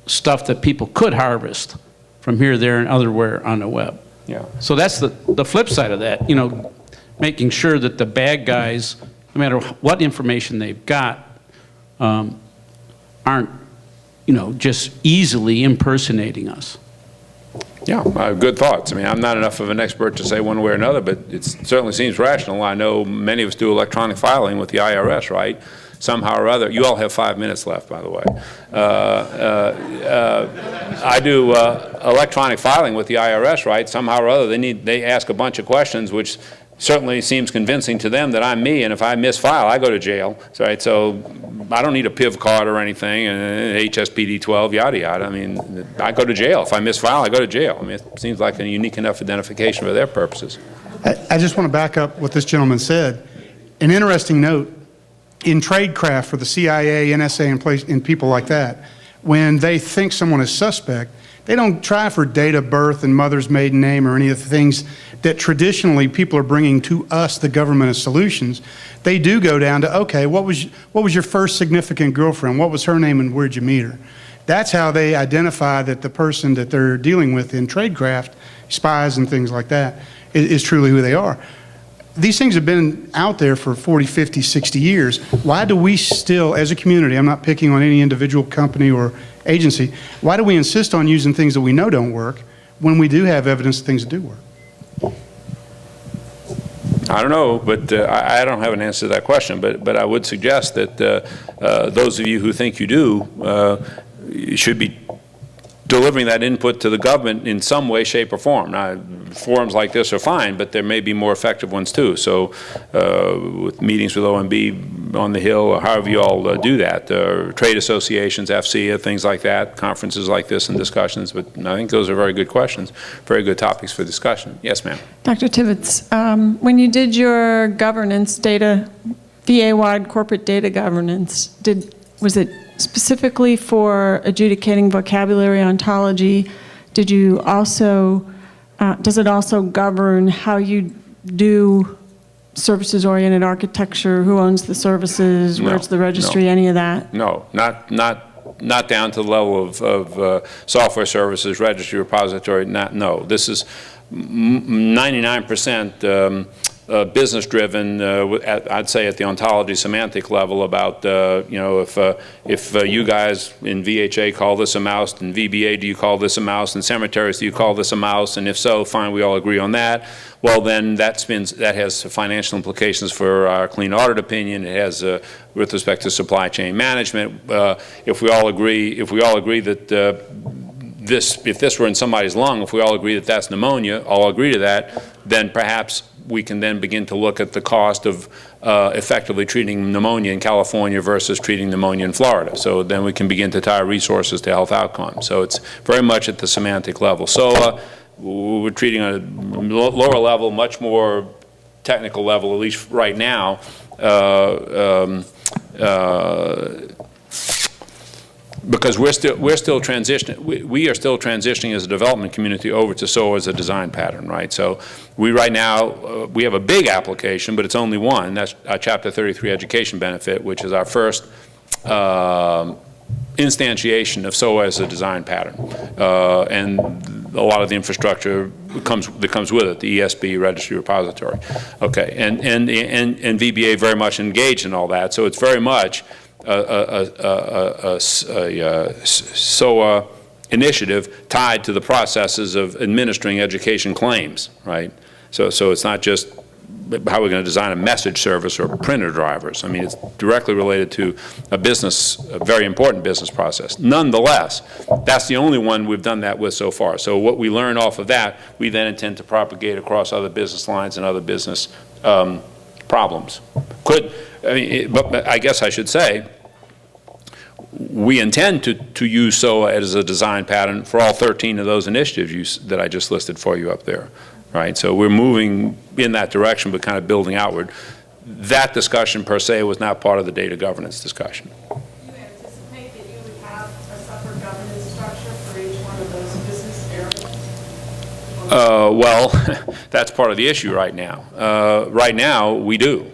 stuff that people could harvest from here, there, and otherwhere on the web. Yeah. So that's the flip side of that, you know, making sure that the bad guys, no matter what information they've got, aren't, you know, just easily impersonating us. Yeah, good thoughts. I mean, I'm not enough of an expert to say one way or another, but it certainly seems rational. I know many of us do electronic filing with the IRS, right? Somehow or other. You all have 5 minutes left, by the way. I do electronic filing with the IRS, right? Somehow or other, they ask a bunch of questions, which certainly seems convincing to them that I'm me, and if I misfile, I go to jail. Right? So I don't need a PIV card or anything, and HSPD 12, yada, yada. I mean, I go to jail. If I misfile, I go to jail. I mean, it seems like a unique enough identification for their purposes. I just want to back up what this gentleman said. An interesting note, in tradecraft for the CIA, NSA, and people like that, when they think someone is suspect, they don't try for date of birth and mother's maiden name or any of the things that traditionally people are bringing to us, the government, as solutions. They do go down to, okay, what was your first significant girlfriend? What was her name and where'd you meet her? That's how they identify that the person that they're dealing with in tradecraft, spies and things like that, is truly who they are. These things have been out there for 40, 50, 60 years. Why do we still, as a community, I'm not picking on any individual company or agency, why do we insist on using things that we know don't work when we do have evidence of things that do work? I don't know, but I don't have an answer to that question. But I would suggest that those of you who think you do should be delivering that input to the government in some way, shape, or form. Now, forums like this are fine, but there may be more effective ones too. So with meetings with OMB on the Hill, or however you all do that, trade associations, FCA, things like that, conferences like this and discussions. But I think those are very good questions, very good topics for discussion. Yes, ma'am. Dr. Tibbits, when you did your governance data, VA-wide corporate data governance, was it specifically for adjudicating vocabulary ontology? Did you also, does it also govern how you do services-oriented architecture, who owns the services, where's the registry, any of that? No, not down to the level of software services, registry, repository, no. This is 99% business-driven, I'd say at the ontology semantic level about, you know, if you guys in VHA call this a mouse, and VBA do you call this a mouse, and cemeteries do you call this a mouse, and if so, fine, we all agree on that. Well, then that has financial implications for our clean audit opinion. It has with respect to supply chain management. If we all agree that if this were in somebody's lung, if we all agree that that's pneumonia, all agree to that, then perhaps we can then begin to look at the cost of effectively treating pneumonia in California versus treating pneumonia in Florida. So then we can begin to tie resources to health outcomes. So it's very much at the semantic level. So we're treating a lower level, much more technical level, at least right now, because we're still transitioning. We are still transitioning as a development community over to SOA as a design pattern, right? So we right now we have a big application, but it's only one. That's our Chapter 33 education benefit, which is our first instantiation of SOA as a design pattern, and a lot of the infrastructure that comes with it, the ESB, registry, repository. Okay, and VBA very much engaged in all that. So it's very much a SOA initiative tied to the processes of administering education claims, right? So it's not just how we're going to design a message service or printer drivers. I mean, it's directly related to a very important business process. Nonetheless, that's the only one we've done that with so far. So what we learn off of that, we then intend to propagate across other business lines and other business problems. But I guess I should say, we intend to use SOA as a design pattern for all 13 of those initiatives that I just listed for you up there, right? So we're moving in that direction, but kind of building outward. That discussion per se was not part of the data governance discussion. Do you anticipate that you would have a separate governance structure for each one of those business areas? Well, that's part of the issue right now. Right now, we do.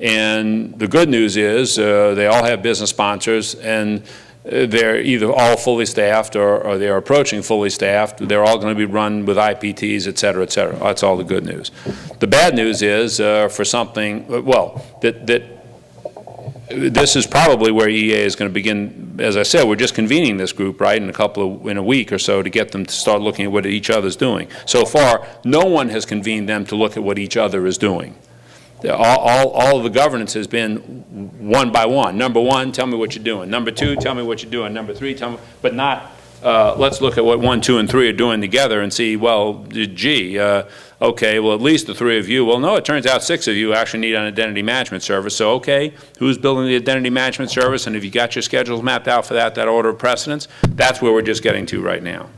And the good news is they all have business sponsors, and they're either all fully staffed or they're approaching fully staffed. They're all going to be run with IPTs, et cetera, et cetera. That's all the good news. The bad news is for something, well, that this is probably where EA is going to begin. As I said, we're just convening this group, right, in a week or so to get them to start looking at what each other's doing. So far, no one has convened them to look at what each other is doing. All of the governance has been one by one. Number one, tell me what you're doing. Number two, tell me what you're doing. Number three, tell me, but not, let's look at what 1, 2, and 3 are doing together and see, well, gee, okay, well, at least the 3 of you, well, no, it turns out 6 of you actually need an identity management service. So, okay, who's building the identity management service? And if you got your schedules mapped out for that order of precedence, that's where we're just getting to right now.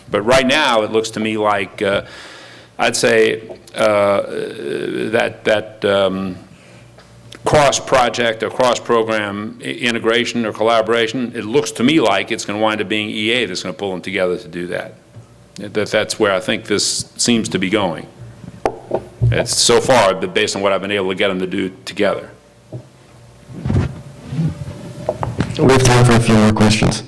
But right now, it looks to me like, I'd say that cross-project or cross-program integration or collaboration, it looks to me like it's going to wind up being EA that's going to pull them together to do that. That's where I think this seems to be going. It's so far, based on what I've been able to get them to do together. We have time for a few more questions.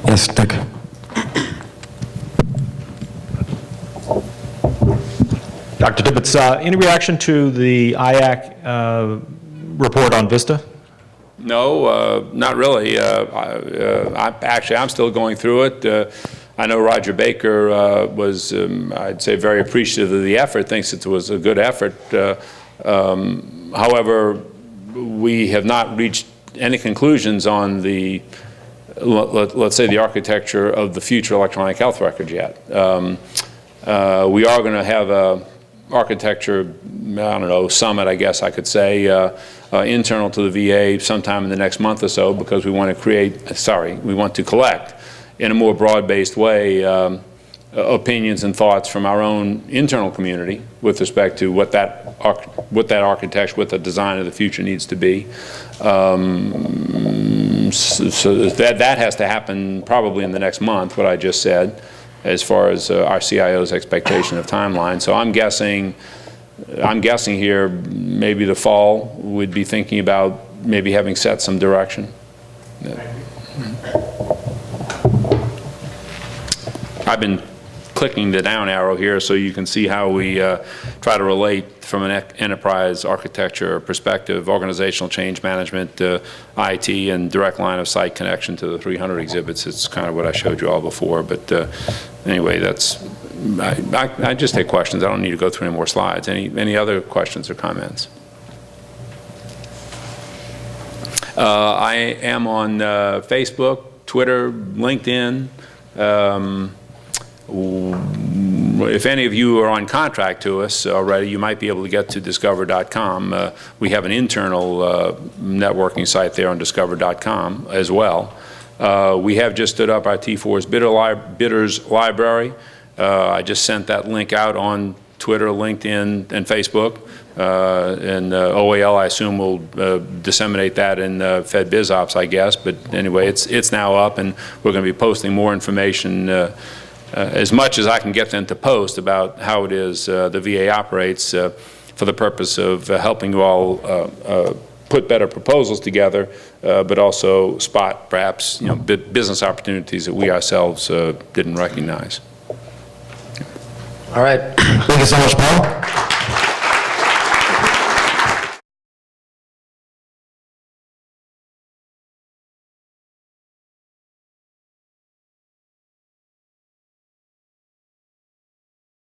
Yes, Dick. Dr. Tibbits, any reaction to the IAC report on Vista? No, not really. I'm still going through it. I know Roger Baker was, I'd say, very appreciative of the effort, thinks it was a good effort. However, we have not reached any conclusions on the, let's say, the architecture of the future electronic health record yet. We are going to have a architecture, I don't know, summit, I guess I could say, internal to the VA sometime in the next month or so, because we want to we want to collect in a more broad-based way opinions and thoughts from our own internal community with respect to what that architecture, what the design of the future needs to be. So that has to happen probably in the next month, what I just said, as far as our CIO's expectation of timeline. So I'm guessing here maybe the fall we'd be thinking about maybe having set some direction. I've been clicking the down arrow here so you can see how we try to relate from an enterprise architecture perspective, organizational change management, IT, and direct line of sight connection to the 300 exhibits. It's kind of what I showed you all before, but anyway, that's, I just take questions. I don't need to go through any more slides. Any other questions or comments? I am on Facebook, Twitter, LinkedIn. If any of you are on contract to us already, you might be able to get to discover.com. We have an internal networking site there on discover.com as well. We have just stood up our T4's bidders library. I just sent that link out on Twitter, LinkedIn, and Facebook. And OAL, I assume, will disseminate that in FedBizOps, I guess. But anyway, it's now up, and we're going to be posting more information as much as I can get them to post about how it is the VA operates for the purpose of helping you all put better proposals together, but also spot perhaps business opportunities that we ourselves didn't recognize. All right. Thank you so much, Paul.